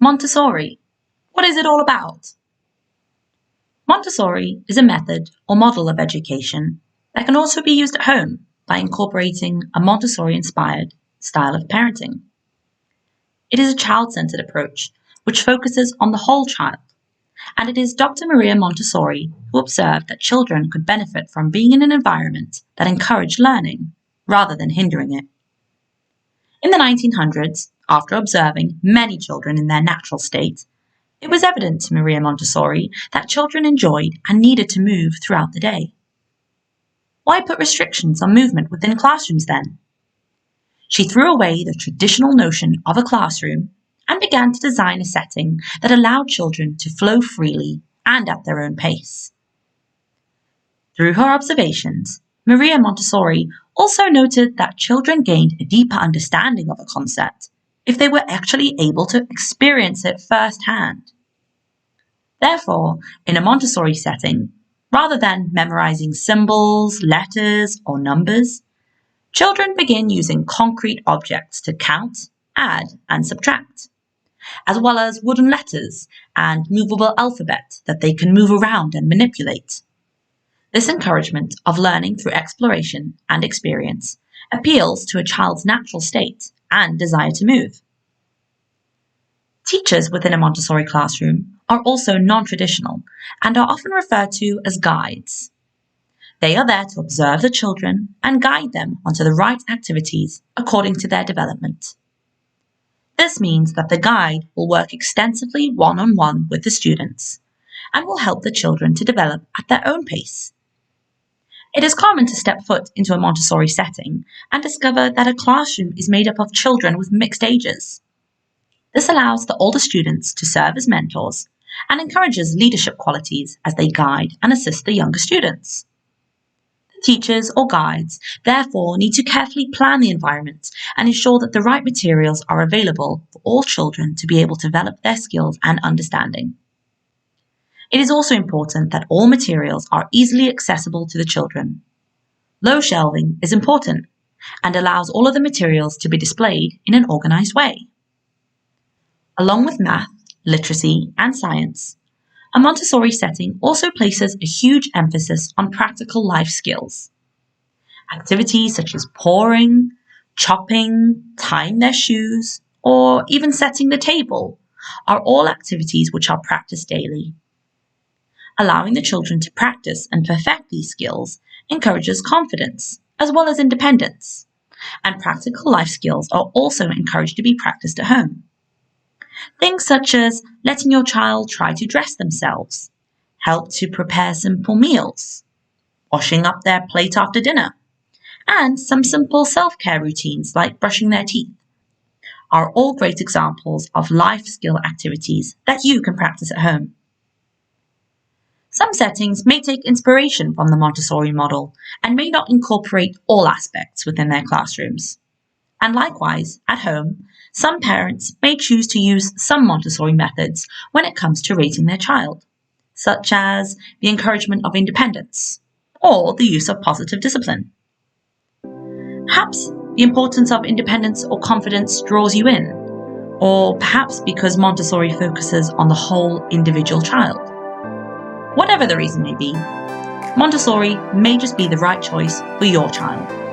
Montessori. What is it all about? Montessori is a method or model of education that can also be used at home by incorporating a Montessori-inspired style of parenting. It is a child-centered approach which focuses on the whole child, and it is Dr. Maria Montessori who observed that children could benefit from being in an environment that encouraged learning rather than hindering it. In the 1900s, after observing many children in their natural state, it was evident to Maria Montessori that children enjoyed and needed to move throughout the day. Why put restrictions on movement within classrooms then? She threw away the traditional notion of a classroom and began to design a setting that allowed children to flow freely and at their own pace. Through her observations, Maria Montessori also noted that children gained a deeper understanding of a concept if they were actually able to experience it firsthand. Therefore, in a Montessori setting, rather than memorizing symbols, letters, or numbers, children begin using concrete objects to count, add, and subtract, as well as wooden letters and movable alphabet that they can move around and manipulate. This encouragement of learning through exploration and experience appeals to a child's natural state and desire to move. Teachers within a Montessori classroom are also non-traditional and are often referred to as guides. They are there to observe the children and guide them onto the right activities according to their development. This means that the guide will work extensively one-on-one with the students and will help the children to develop at their own pace. It is common to step foot into a Montessori setting and discover that a classroom is made up of children with mixed ages. This allows the older students to serve as mentors and encourages leadership qualities as they guide and assist the younger students. The teachers or guides therefore need to carefully plan the environment and ensure that the right materials are available for all children to be able to develop their skills and understanding. It is also important that all materials are easily accessible to the children. Low shelving is important and allows all of the materials to be displayed in an organized way. Along with math, literacy, and science, a Montessori setting also places a huge emphasis on practical life skills. Activities such as pouring, chopping, tying their shoes, or even setting the table are all activities which are practiced daily. Allowing the children to practice and perfect these skills encourages confidence as well as independence, and practical life skills are also encouraged to be practiced at home. Things such as letting your child try to dress themselves, help to prepare simple meals, washing up their plate after dinner, and some simple self-care routines like brushing their teeth are all great examples of life skill activities that you can practice at home. Some settings may take inspiration from the Montessori model and may not incorporate all aspects within their classrooms. And likewise, at home, some parents may choose to use some Montessori methods when it comes to raising their child, such as the encouragement of independence or the use of positive discipline. Perhaps the importance of independence or confidence draws you in, or perhaps because Montessori focuses on the whole individual child. Whatever the reason may be, Montessori may just be the right choice for your child.